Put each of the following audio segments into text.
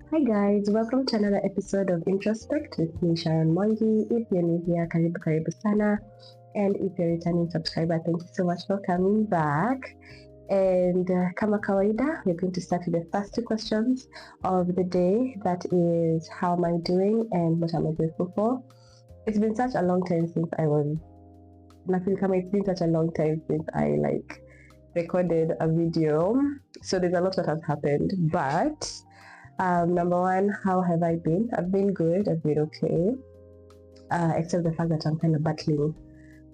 Hi guys, welcome to another episode of Introspect with me, Sharon Mwangi. If you're new here, karibu sana. And if you're a returning subscriber, thank you so much for coming back. And kama kawaida, we're going to start with the first two questions of the day. That is, how am I doing and what am I grateful for? It's been such a long time since it's been such a long time since I recorded a video. So there's a lot that has happened, but number one, how have I been? I've been good, I've been okay, except the fact that I'm kind of battling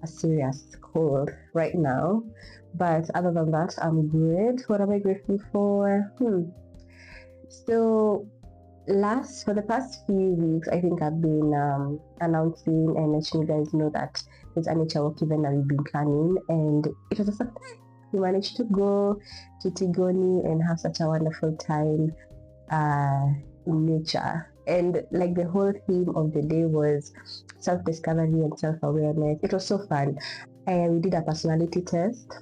a serious cold right now. But other than that, I'm good. What am I grateful for? So, for the past few weeks, I think I've been announcing and letting you guys know that this I.N.T.R.O.S.P.E.C.T event that we've been planning, and it was a success. We managed to go to Tigoni and have such a wonderful time in nature. And like the whole theme of the day was self-discovery and self-awareness. It was so fun. And we did a personality test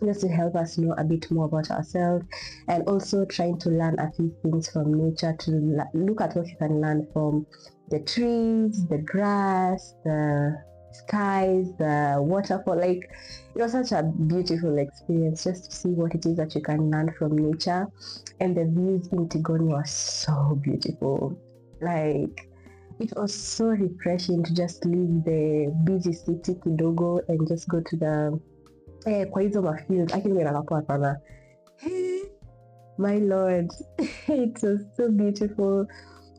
just to help us know a bit more about ourselves, and also trying to learn a few things from nature, to look at what you can learn from the trees, the grass, the skies, the waterfall. Like, it was such a beautiful experience just to see what it is that you can learn from nature. And the views in Tigoni were so beautiful. Like, it was so refreshing to just leave the busy city kidogo and just go to the kwa hizo mafield. Lakini nilalapoa sana. My lord, it was so beautiful.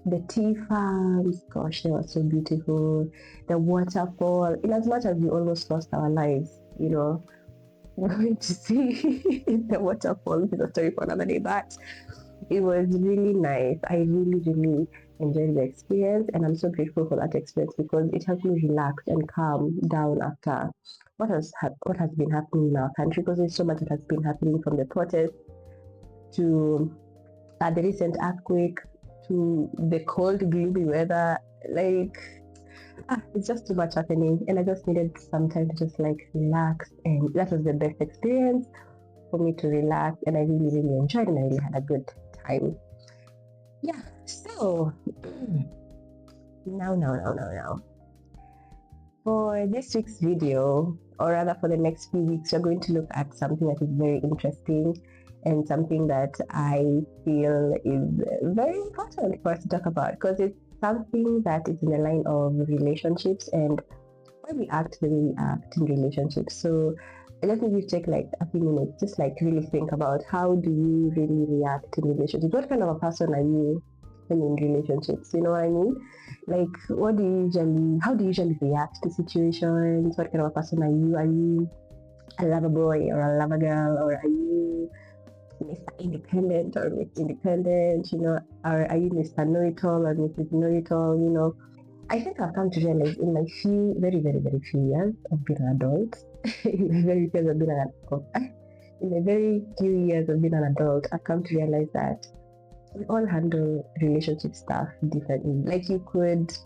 The tea farms, gosh, they were so beautiful. The waterfall, in as much as we almost lost our lives, going to see the waterfall is a story for another day, but it was really nice. I really, really enjoyed the experience, and I'm so grateful for that experience because it helped me relax and calm down after what has been happening in our country, because there's so much that has been happening, from the protests to the recent earthquake to the cold, gloomy weather. It's just too much happening, and I just needed some time to just relax, and that was the best experience for me to relax, and I really, really enjoyed, and I really had a good time. Yeah, so now. For this week's video, or rather for the next few weeks, we're going to look at something that is very interesting and something that I feel is very important for us to talk about, because it's something that is in the line of relationships and why we act the way we act in relationships. So I just need you to take a few minutes, just really think about, how do you really react in relationships? What kind of a person are you when you're in relationships? You know what I mean? How do you usually react to situations? What kind of a person are you? Are you a lover boy or a lover girl, or are you Mr. Independent or Miss Independent? Or are you Mr. Know-it-all or Mrs. Know-it-all? I think I've come to realize in my few, very, very, very few years of being an adult, in my very few years of being an adult, in my very few years of being an adult, I've come to realize that we all handle relationship stuff differently. Relationships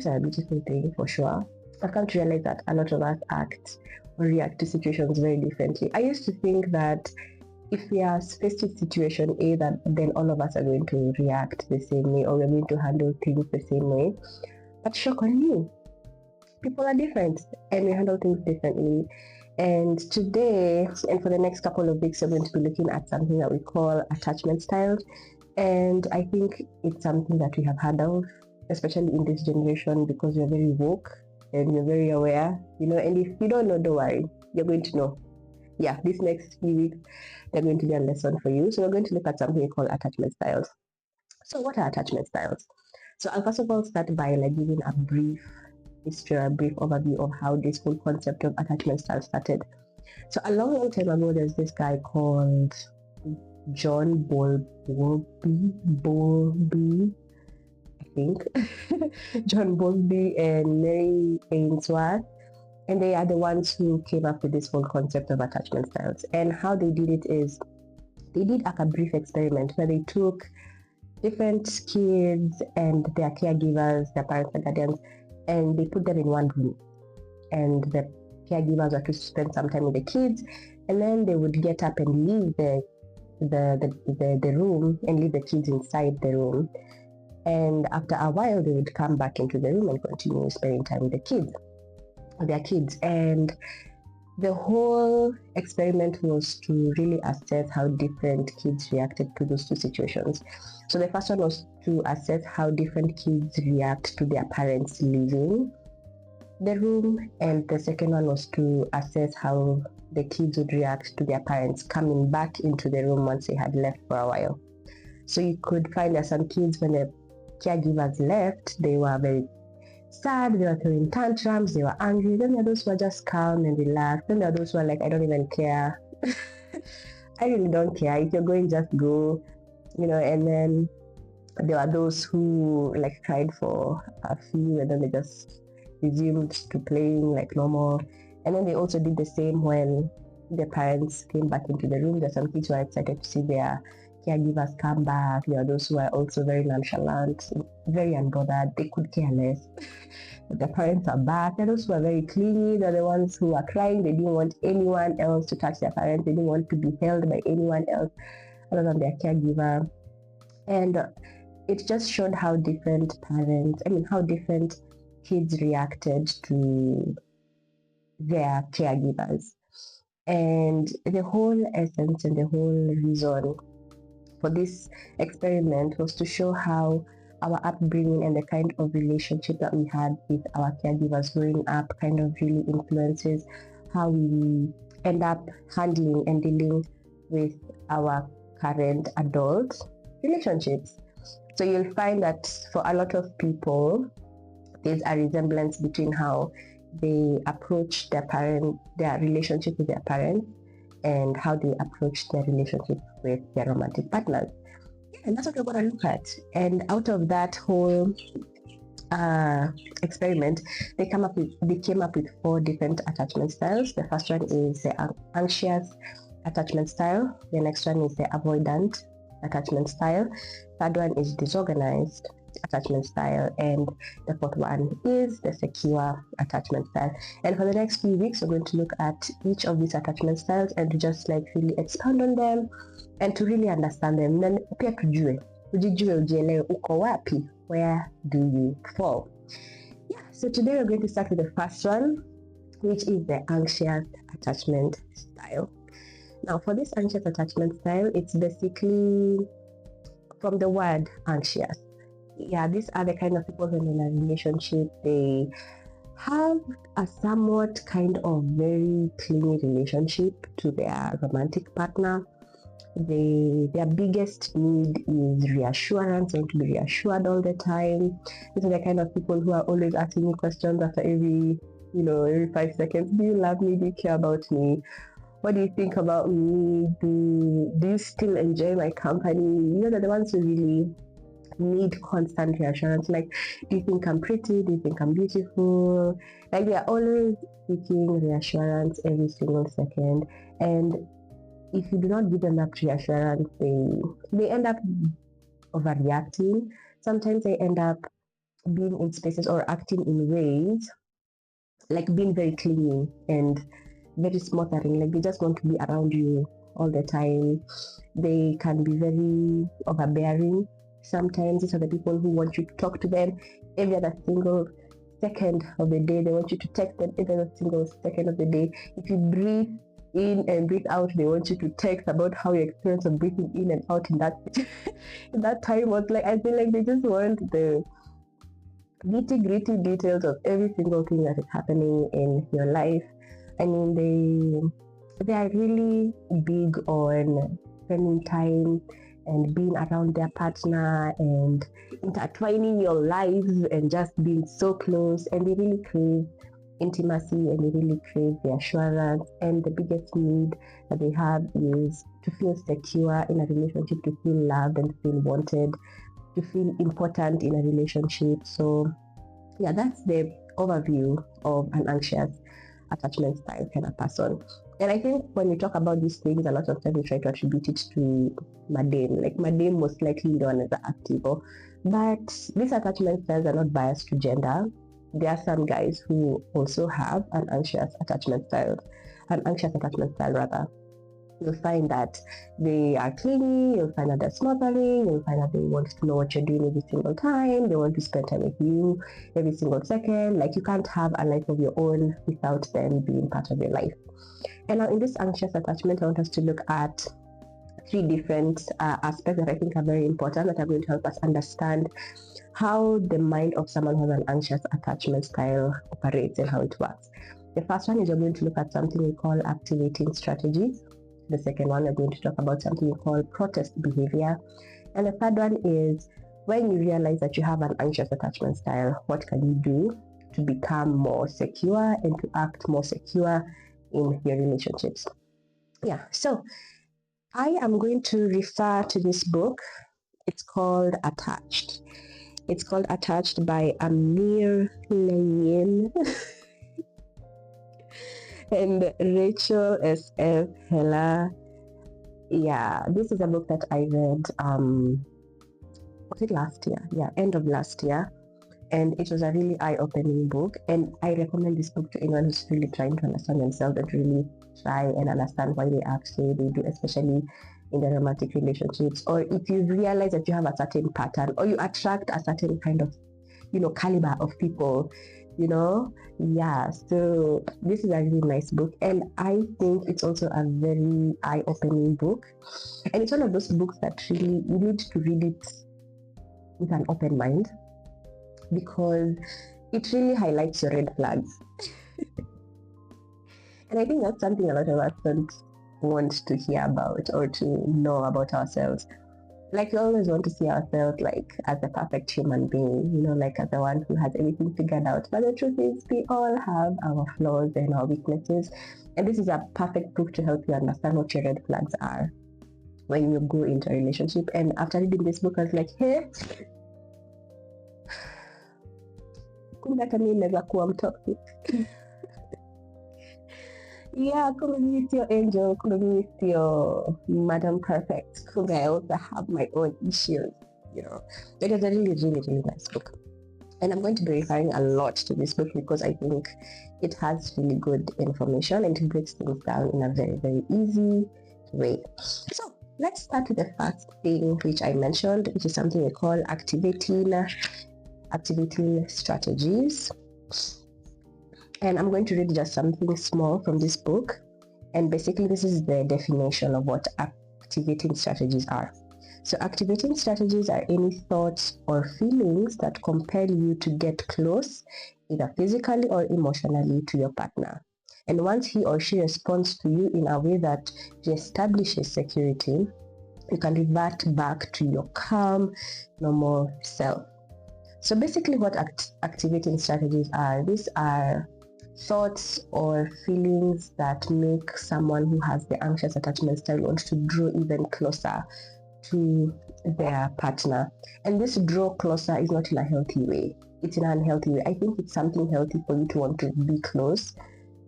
are a beautiful thing for sure. I've come to realize that a lot of us act or react to situations very differently. I used to think that if we are faced with situation A, then all of us are going to react the same way, or we're going to handle things the same way. But shock on you, people are different and we handle things differently. And today, and for the next couple of weeks, we're going to be looking at something that we call attachment styles. And I think it's something that we have heard of, especially in this generation, because we're very woke and we're very aware, and if you don't know, don't worry, you're going to know. Yeah, these next few weeks, they're going to be a lesson for you. So we're going to look at something called attachment styles. So what are attachment styles? So I'll first of all start by giving a brief history, a brief overview of how this whole concept of attachment style started. So a long, long time ago, there's this guy called John Bowlby, I think. John Bowlby and Mary Ainsworth. And they are the ones who came up with this whole concept of attachment styles. And how they did it is, they did a brief experiment where they took different kids and their caregivers, their parents and guardians, and they put them in one room. And the caregivers were to spend some time with the kids, and then they would get up and leave the the room and leave the kids inside the room. And after a while, they would come back into the room and continue spending time with their kids. And the whole experiment was to really assess how different kids reacted to those two situations. So the first one was to assess how different kids react to their parents leaving the room, and the second one was to assess how the kids would react to their parents coming back into the room once they had left for a while. So you could find that some kids, when the caregivers left, they were very sad, they were throwing tantrums, they were angry. Then there are those who are just calm and relaxed. Then there are those who are like, I don't even care. I really don't care. If you're going, just go. And then there are those who like cried for a few and then they just resumed to playing like normal. And then they also did the same when their parents came back into the room. There's some kids who are excited to see their caregivers come back. There are those who are also very nonchalant, very unbothered. They could care less. But their parents are back. There are those who are very clingy. They're the ones who are crying. They didn't want anyone else to touch their parents. They didn't want to be held by anyone else other than their caregiver. And it just showed how different kids reacted to their caregivers. And the whole essence and the whole reason for this experiment was to show how our upbringing and the kind of relationship that we had with our caregivers growing up kind of really influences how we end up handling and dealing with our current adult relationships. So you'll find that for a lot of people, there's a resemblance between how they approach their relationship with their parents and how they approach their relationship with their romantic partners. Yeah, and that's what we're going to look at. And out of that whole experiment, they came up with 4 different attachment styles. The first one is the anxious attachment style. The next one is the avoidant attachment style. Third one is disorganized attachment style, and the fourth one is the secure attachment style. And for the next few weeks, we're going to look at each of these attachment styles and to just like really expound on them and to really understand them. Then pia ujielewe uko wapi, where do you fall? Yeah, so today we're going to start with the first one, which is the anxious attachment style. Now, for this anxious attachment style, it's basically from the word anxious. Yeah, these are the kind of people when in a relationship, they have a somewhat kind of very clingy relationship to their romantic partner. Their biggest need is reassurance and to be reassured all the time. These are the kind of people who are always asking me questions after every 5 seconds. Do you love me? Do you care about me? What do you think about me? Do you still enjoy my company? They're the ones who really need constant reassurance. Like, do you think I'm pretty? Do you think I'm beautiful? Like, they are always seeking reassurance every single second. And if you do not give them that reassurance, they end up overreacting. Sometimes they end up being in spaces or acting in ways like being very clingy and very smothering. Like, they just want to be around you all the time. They can be very overbearing. Sometimes these are the people who want you to talk to them every other single second of the day. They want you to text them every other single second of the day. If you breathe in and breathe out, they want you to text about how your experience of breathing in and out in that time was like. I feel like they just want the nitty-gritty details of every single thing that is happening in your life. I mean, they are really big on spending time and being around their partner and intertwining your lives and just being so close. And they really crave intimacy and they really crave reassurance. And the biggest need that they have is to feel secure in a relationship, to feel loved and feel wanted, to feel important in a relationship. So yeah, that's the overview of an anxious attachment style kind of person. And I think when we talk about these things, a lot of times we try to attribute it to Madame. Like, Madame most likely known as the active. But these attachment styles are not biased to gender. There are some guys who also have an anxious attachment style rather. You'll find that they are clingy, you'll find that they're smothering, you'll find that they want to know what you're doing every single time, they want to spend time with you every single second. Like, you can't have a life of your own without them being part of your life. And now in this anxious attachment, I want us to look at three different aspects that I think are very important, that are going to help us understand how the mind of someone who has an anxious attachment style operates and how it works. The first one is we're going to look at something we call activating strategies. The second one, we're going to talk about something we call protest behavior. And the third one is when you realize that you have an anxious attachment style, what can you do to become more secure and to act more secure in your relationships? Yeah, so I am going to refer to this book. It's called Attached. It's called Attached by I.N.T.R.O.S.P.E.C.T and Rachel S.F. Heller. Yeah, this is a book that I read, was it last year? Yeah, end of last year. And it was a really eye-opening book. And I recommend this book to anyone who's really trying to understand themselves and really try and understand why they act the way they do, especially in their romantic relationships. Or if you realize that you have a certain pattern, or you attract a certain kind of, caliber of people, yeah. So this is a really nice book, and I think it's also a very eye-opening book. And it's one of those books that really you need to read it with an open mind, because it really highlights your red flags. And I think that's something a lot of us don't want to hear about or to know about ourselves. Like, we always want to see ourselves like as the perfect human being, like as the one who has everything figured out. But the truth is, we all have our flaws and our weaknesses. And this is a perfect book to help you understand what your red flags are when you go into a relationship. And after reading this book, I was like, hey, kumbe hata mimi naweza kuwa mtoxic. Yeah, kumbe mimi sio angel, kumbe mimi sio Madam Perfect, kumbe I also have my own issues, It is a really, really, really nice book. And I'm going to be referring a lot to this book because I think it has really good information and it breaks things down in a very, very easy way. So let's start with the first thing which I mentioned, which is something we call activating strategies. And I'm going to read just something small from this book. And basically, this is the definition of what activating strategies are. So activating strategies are any thoughts or feelings that compel you to get close, either physically or emotionally, to your partner. And once he or she responds to you in a way that reestablishes security, you can revert back to your calm, normal self. So basically what activating strategies are, these are thoughts or feelings that make someone who has the anxious attachment style want to draw even closer to their partner. And this draw closer is not in a healthy way. It's in an unhealthy way. I think it's something healthy for you to want to be close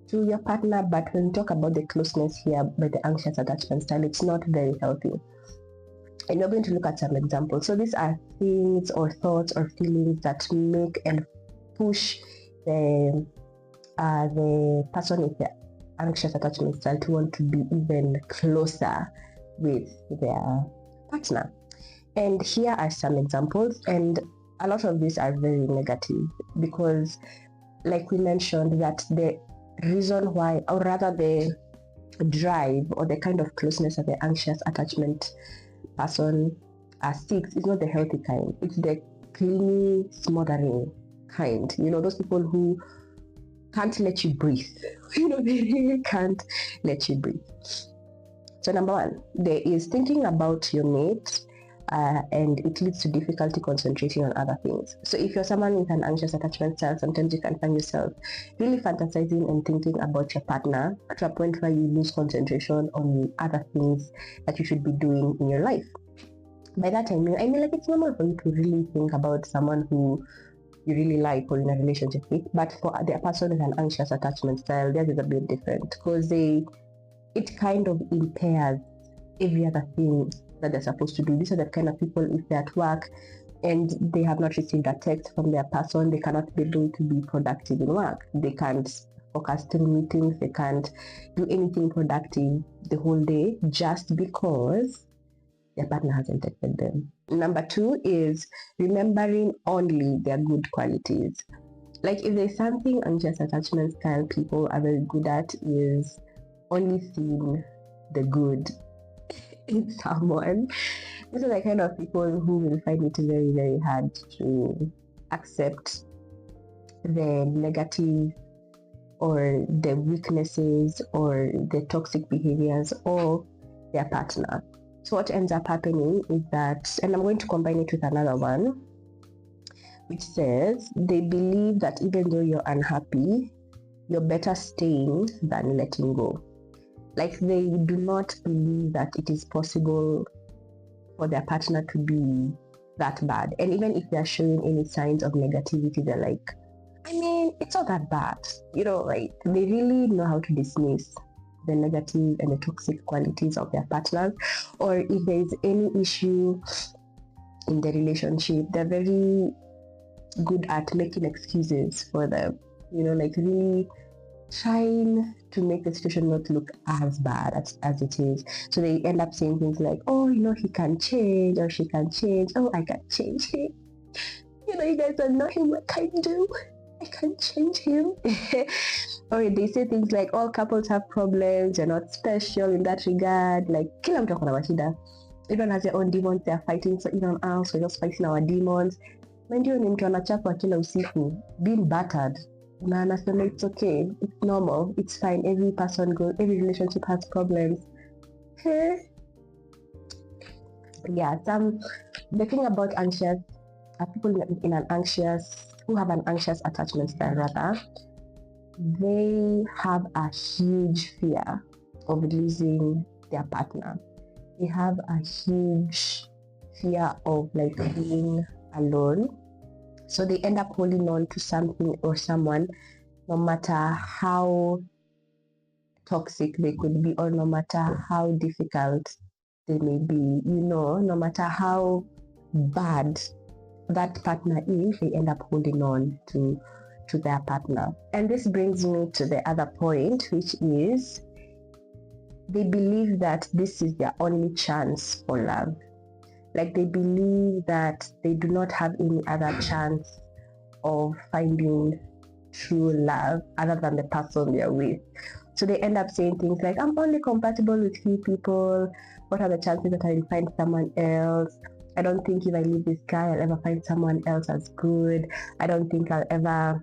to your partner, but when we talk about the closeness here by the anxious attachment style, it's not very healthy. And we're going to look at some examples. So these are things or thoughts or feelings that make and push the person with the anxious attachment style to want to be even closer with their partner. And here are some examples, and a lot of these are very negative because, like we mentioned, that the reason why, or rather the drive or the kind of closeness that the anxious attachment person seeks is not the healthy kind. It's the clingy, smothering kind. Those people who can't let you breathe. They really can't let you breathe. So number one, there is thinking about your mate, and it leads to difficulty concentrating on other things. So if you're someone with an anxious attachment style, sometimes you can find yourself really fantasizing and thinking about your partner to a point where you lose concentration on other things that you should be doing in your life. By that I mean like, it's normal for you to really think about someone who you really like or in a relationship with, but for the person with an anxious attachment style, theirs is a bit different because it kind of impairs every other thing that they're supposed to do. These are the kind of people, if they're at work and they have not received a text from their person, they cannot be able to be productive in work. They can't focus through meetings, they can't do anything productive the whole day just because their partner hasn't texted them. Number 2 is remembering only their good qualities. Like if there's something anxious attachment style people are very good at is only seeing the good in someone. These are the kind of people who will find it very, very hard to accept the negative or the weaknesses or the toxic behaviors of their partner. So what ends up happening is that, and I'm going to combine it with another one, which says they believe that even though you're unhappy, you're better staying than letting go. Like they do not believe that it is possible for their partner to be that bad. And even if they're showing any signs of negativity, they're like, I mean, it's not that bad. Like they really know how to dismiss the negative and the toxic qualities of their partners. Or if there is any issue in the relationship, they're very good at making excuses for them. Like really trying to make the situation not look as bad as it is. So they end up saying things like, oh, he can change or she can change. Oh, I can change him. You guys don't know him, what can I do? I can change him. Or they say things like all couples have problems, you're not special in that regard. Like kila mtu akona mashida. Everyone has their own demons they're fighting, so even us, we're just fighting our demons. Mind you, ni mtu anachapa kila usiku, being battered. Na anasema it's okay, it's normal, it's fine, every relationship has problems. Yeah, the thing about anxious people who have an anxious attachment style rather, they have a huge fear of losing their partner. They have a huge fear of like being alone. So they end up holding on to something or someone, no matter how toxic they could be, or no matter how difficult they may be, no matter how bad that partner is, they end up holding on to their partner. And this brings me to the other point, which is they believe that this is their only chance for love. Like they believe that they do not have any other chance of finding true love other than the person they're with. So they end up saying things like, I'm only compatible with few people. What are the chances that I'll find someone else? I don't think if I leave this guy, I'll ever find someone else as good. I don't think I'll ever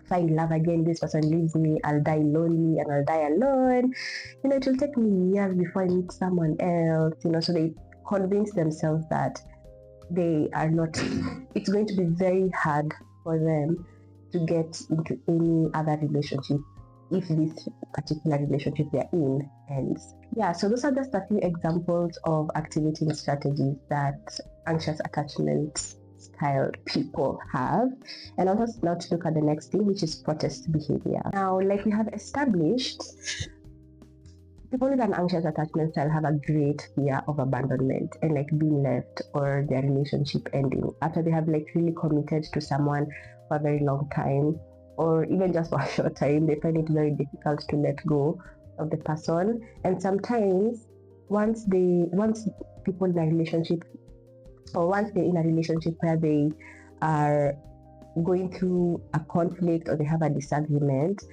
find love again. This person leaves me, I'll die lonely and I'll die alone. It will take me years before I meet someone else. So they convince themselves that they are not, it's going to be very hard for them to get into any other relationship if this particular relationship they're in ends. Yeah, so those are just a few examples of activating strategies that anxious attachment style people have. And I want us now to look at the next thing, which is protest behavior. Now, like we have established, people with an anxious attachment style have a great fear of abandonment and like being left or their relationship ending after they have like really committed to someone for a very long time, or even just for a short time. They find it very difficult to let go of the person. And sometimes once people in a relationship, or once they're in a relationship where they are going through a conflict or they have a disagreement,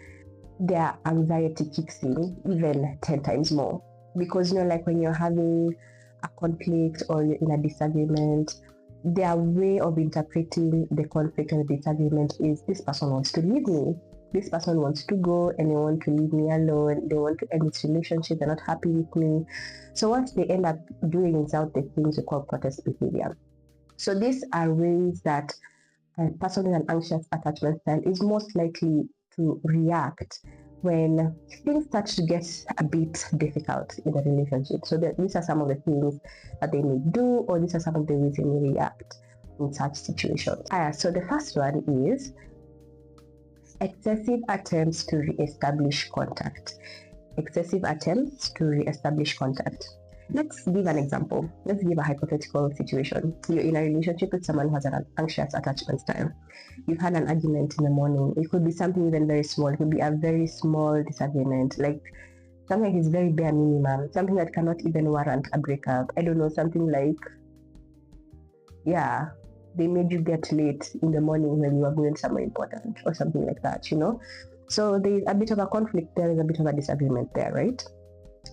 their anxiety kicks in even 10 times more. Because like when you're having a conflict or you're in a disagreement, their way of interpreting the conflict or the disagreement is, this person wants to leave me, this person wants to go and they want to leave me alone, they want to end this relationship, they're not happy with me. So what they end up doing is out the things we call protest behavior. So these are ways that a person with an anxious attachment style is most likely to react when things start to get a bit difficult in the relationship. So these are some of the things that they may do, or these are some of the ways they may react in such situations. So the first one is excessive attempts to re-establish contact. Excessive attempts to re-establish contact. Let's give an example. Let's give a hypothetical situation. You're in a relationship with someone who has an anxious attachment style. You've had an argument in the morning. It could be something even very small. It could be a very small disagreement, like something that is very bare minimum, something that cannot even warrant a breakup. I don't know, something like, yeah, they made you get late in the morning when you were going somewhere important or something like that, you know? So there's a bit of a conflict there, there's a bit of a disagreement there, right?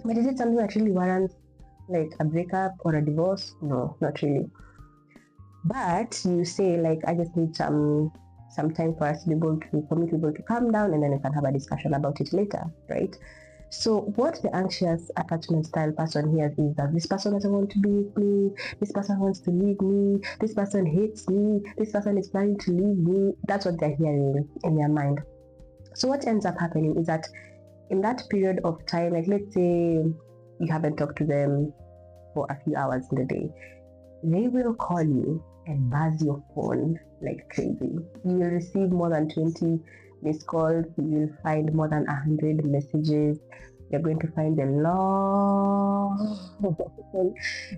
But is it something that really warrants like a breakup or a divorce? No, not really. But you say like, I just need some time for us to be able to, for me to be able to calm down, and then we can have a discussion about it later, right? So what the anxious attachment style person hears is that this person doesn't want to be with me, this person wants to leave me, this person hates me, this person is planning to leave me. That's what they're hearing in their mind. So what ends up happening is that in that period of time, like let's say you haven't talked to them for a few hours in the day, they will call you and buzz your phone like crazy. You will receive more than 20 missed calls, you will find more than 100 messages. You're going to find a long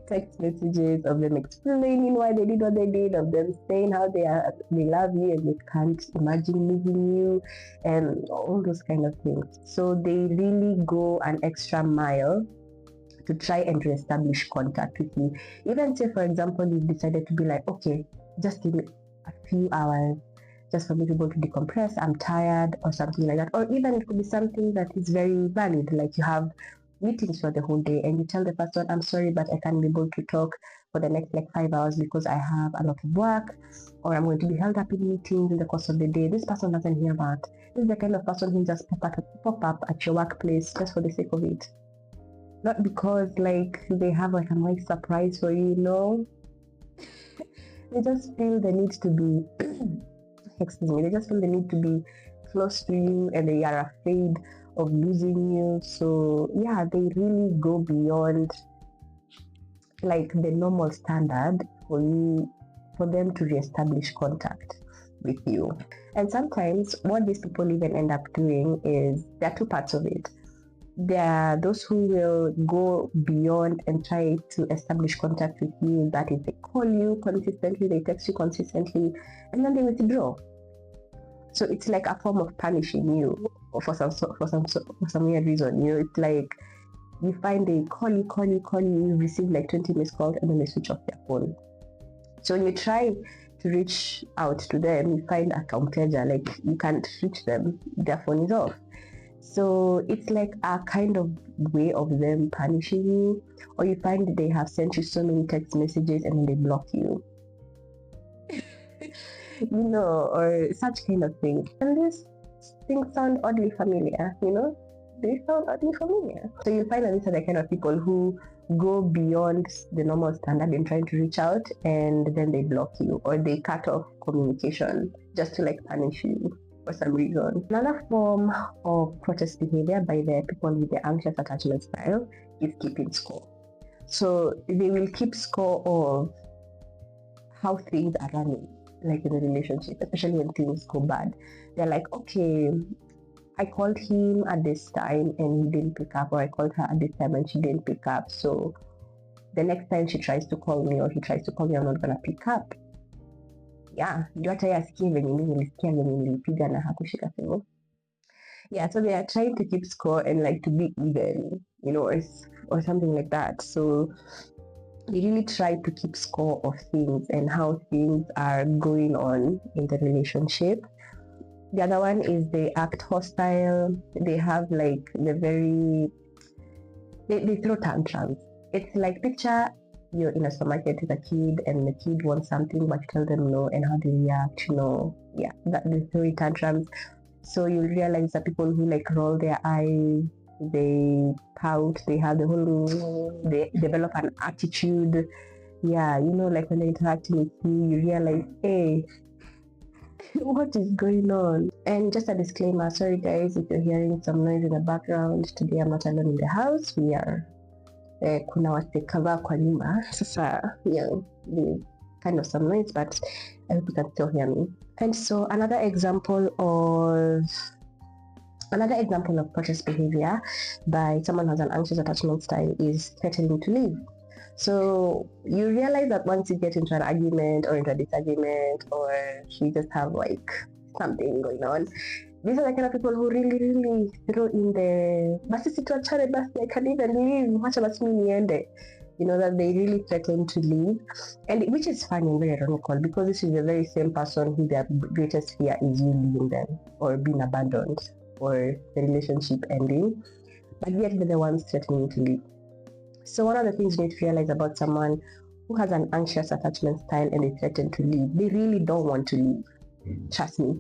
text messages of them explaining why they did what they did, of them saying how they love you and they can't imagine leaving you, and all those kind of things. So they really go an extra mile to try and reestablish contact with you. Even say, for example, you've decided to be like, okay, just give me a few hours just for me to be able to decompress, I'm tired, or something like that. Or even it could be something that is very valid, like you have meetings for the whole day and you tell the person, I'm sorry, but I can't be able to talk for the next like 5 hours because I have a lot of work, or I'm going to be held up in meetings in the course of the day. This person doesn't hear that. This is the kind of person who just pop up at your workplace just for the sake of it. Not because like they have like a nice surprise for you, no. They just feel the need to be excuse me, they just feel the need to be close to you, and they are afraid of losing you. So yeah, they really go beyond like the normal standard for them to reestablish contact with you. And sometimes what these people even end up doing is, there are two parts of it. There are those who will go beyond and try to establish contact with you. That is, they call you consistently, they text you consistently, and then they withdraw. So it's like a form of punishing you for some weird reason. You know, it's like you find they call you, you receive like 20 missed calls, and then they switch off their phone. So when you try to reach out to them, you find a countermeasure, like you can't reach them, their phone is off. So it's like a kind of way of them punishing you, or you find that they have sent you so many text messages and then they block you. You know, or such kind of thing. And these things sound oddly familiar, you know? They sound oddly familiar. So you find that these are the kind of people who go beyond the normal standard in trying to reach out, and then they block you, or they cut off communication just to like punish you for some reason. Another form of protest behavior by the people with the anxious attachment style is keeping score. So they will keep score of how things are running, like in a relationship, especially when things go bad. They're like, okay, I called him at this time and he didn't pick up, or I called her at this time and she didn't pick up. So the next time she tries to call me or he tries to call me, I'm not gonna pick up. Yeah, ndio hata yeye asikie venye mimi nilisikia venye nilipiga na hakushika simu. Yeah, so they are trying to keep score and like to be even, you know, or something like that. So they really try to keep score of things and how things are going on in the relationship. The other one is they act hostile. They have like they throw tantrums. It's like, picture you're in a supermarket with a kid and the kid wants something but you tell them no, and how do you react? You know, yeah, that they throw tantrums. So you realize that people who like roll their eyes, they pout, they have the whole, they develop an attitude. Yeah, you know, like when they're interacting with you, you realize, hey, what is going on? And just a disclaimer, sorry guys if you're hearing some noise in the background. Today I'm not alone in the house. We are kuna wase kadhaa kwa nyumba. Sasa, yeah, the kind of some noise, but I hope you can still hear me. And so another example of Another example of protest behavior by someone who has an anxious attachment style is threatening to leave. So you realize that once you get into an argument or into a disagreement, or you just have like something going on, these are the kind of people who really throw in the basi situachane basi, I can't even leave, wacha basi mimi niende. You know, that they really threaten to leave, and which is funny and very ironical, because this is the very same person who their greatest fear is you leaving them or being abandoned or the relationship ending, but yet they're the ones threatening to leave. So one of the things you need to realize about someone who has an anxious attachment style and they threaten to leave, they really don't want to leave. Trust me,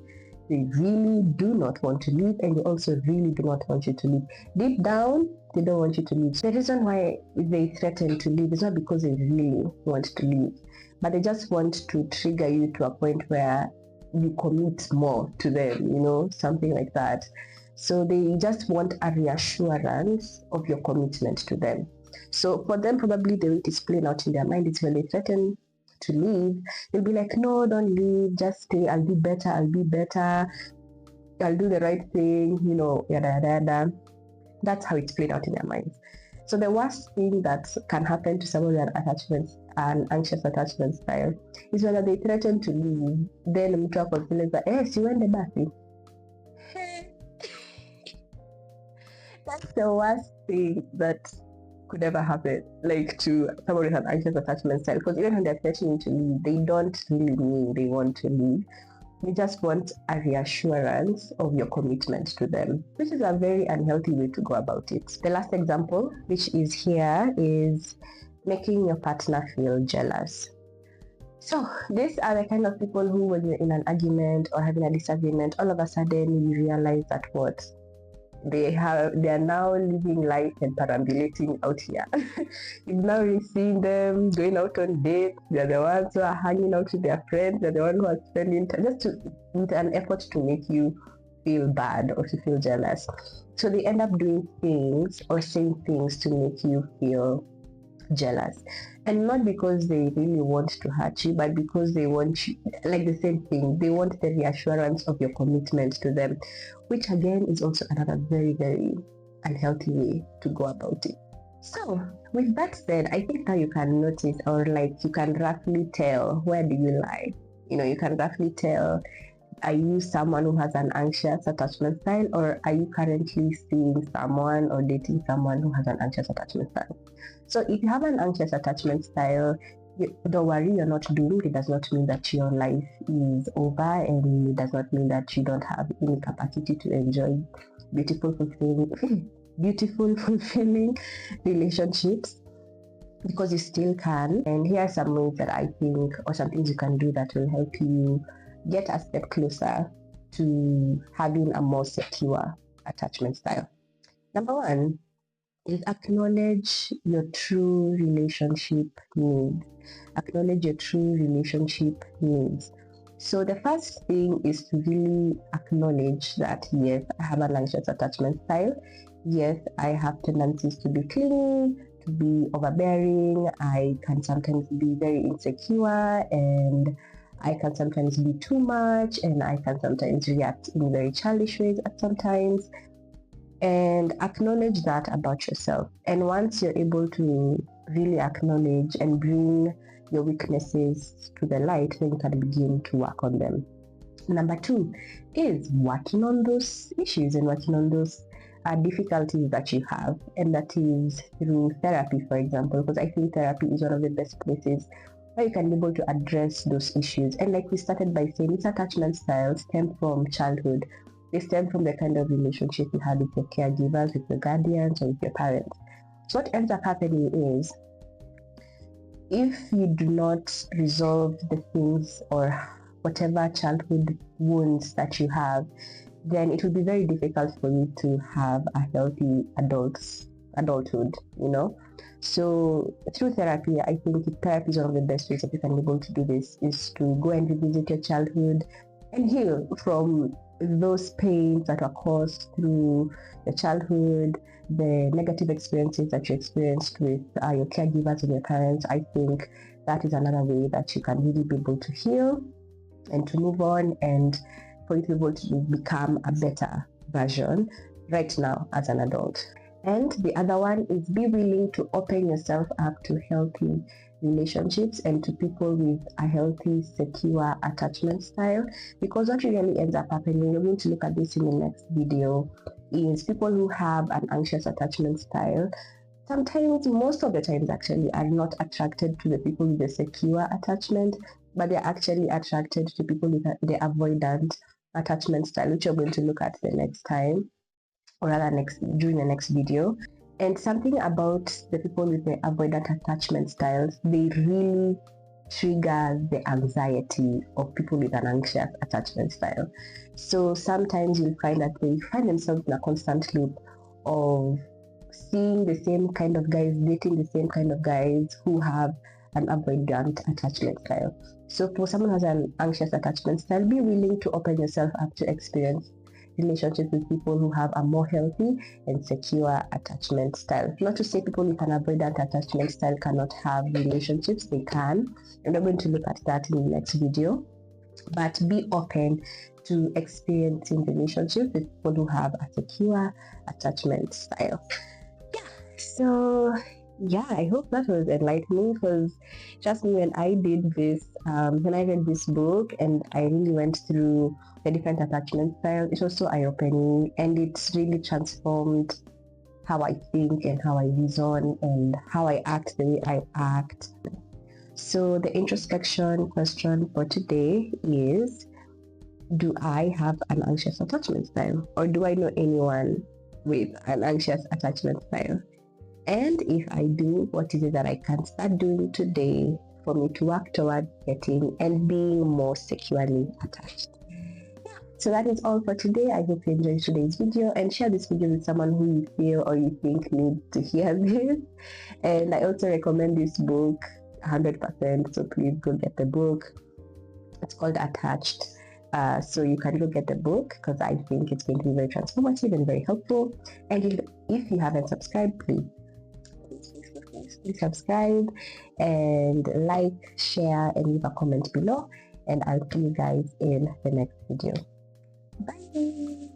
they really do not want to leave, and they also really do not want you to leave. Deep down, they don't want you to leave. The reason why they threaten to leave is not because they really want to leave, but they just want to trigger you to a point where you commit more to them, you know, something like that. So they just want a reassurance of your commitment to them. So for them, probably the way it is playing out in their mind is when they threaten to leave, they'll be like, no, don't leave, just stay, I'll do better, I'll be better, I'll do the right thing, you know, yada yada yada. That's how it's played out in their minds. So the worst thing that can happen to someone with an anxious attachment style is when they threaten to leave, then mtu ako vile za siuende basi. That's the worst thing that could ever happen, like to someone with an anxious attachment style, because even when they're threatening to leave, they don't really mean they want to leave. They just want a reassurance of your commitment to them, which is a very unhealthy way to go about it. The last example, which is here, is making your partner feel jealous. So these are the kind of people who, when you're in an argument or having a disagreement, all of a sudden you realize that what they are now living life and perambulating out here. You've now really seen them going out on dates. They're the ones who are hanging out with their friends. They're the ones who are spending time just with an effort to make you feel bad or to feel jealous. So they end up doing things or saying things to make you feel jealous, and not because they really want to hurt you, but because they want you, like the same thing, they want the reassurance of your commitment to them, which again is also another very unhealthy way to go about it. So with that said, I think now you can notice, or like you can roughly tell, where do you lie? You know, you can roughly tell, are you someone who has an anxious attachment style, or are you currently seeing someone or dating someone who has an anxious attachment style? So if you have an anxious attachment style, don't worry, you're not doomed. It does not mean that your life is over, and it does not mean that you don't have any capacity to enjoy beautiful, fulfilling relationships, because you still can. And here are some ways that I think, or some things you can do that will help you get a step closer to having a more secure attachment style. Number one is acknowledge your true relationship needs. Acknowledge your true relationship needs. So the first thing is to really acknowledge that, yes, I have an anxious attachment style. Yes, I have tendencies to be clingy, to be overbearing. I can sometimes be very insecure, and I can sometimes be too much, and I can sometimes react in very childish ways at sometimes. And acknowledge that about yourself. And once you're able to really acknowledge and bring your weaknesses to the light, then you can begin to work on them. Number two is working on those issues and working on those difficulties that you have, and that is through therapy, for example, because I think therapy is one of the best places where you can be able to address those issues. And like we started by saying, these attachment styles stem from childhood. They stem from the kind of relationship you had with your caregivers, with your guardians, or with your parents. So what ends up happening is, if you do not resolve the things or whatever childhood wounds that you have, then it will be very difficult for you to have a healthy adulthood, you know. So through therapy, I think therapy is one of the best ways that you can be able to do this, is to go and revisit your childhood and heal from those pains that were caused through your childhood, the negative experiences that you experienced with your caregivers and your parents. I think that is another way that you can really be able to heal and to move on, and for you to be able to become a better version right now as an adult. And the other one is be willing to open yourself up to healthy relationships and to people with a healthy, secure attachment style. Because what really ends up happening, we're going to look at this in the next video, is people who have an anxious attachment style, sometimes, most of the times actually, are not attracted to the people with the secure attachment, but they're actually attracted to people with the avoidant attachment style, which we're going to look at the next time, or rather during the next video. And something about the people with the avoidant attachment styles, they really trigger the anxiety of people with an anxious attachment style. So sometimes you'll find that they find themselves in a constant loop of seeing the same kind of guys, dating the same kind of guys who have an avoidant attachment style. So for someone who has an anxious attachment style, be willing to open yourself up to experience relationships with people who have a more healthy and secure attachment style. Not to say people with an avoidant attachment style cannot have relationships, they can, and we're going to look at that in the next video. But be open to experiencing relationships with people who have a secure attachment style. So yeah, I hope that was enlightening, because trust me, when I did this, when I read this book and I really went through the different attachment styles, it was so eye-opening, and it's really transformed how I think and how I reason and how I act the way I act. So the introspection question for today is, do I have an anxious attachment style, or do I know anyone with an anxious attachment style? And if I do, what is it that I can start doing today for me to work toward getting and being more securely attached? So that is all for today. I hope you enjoyed today's video, and share this video with someone who you feel or you think needs to hear this. And I also recommend this book 100%, so please go get the book. It's called Attached. So you can go get the book, because I think it's going to be very transformative and very helpful. And if you haven't subscribed, please subscribe and like, share, and leave a comment below. And I'll see you guys in the next video. Bye.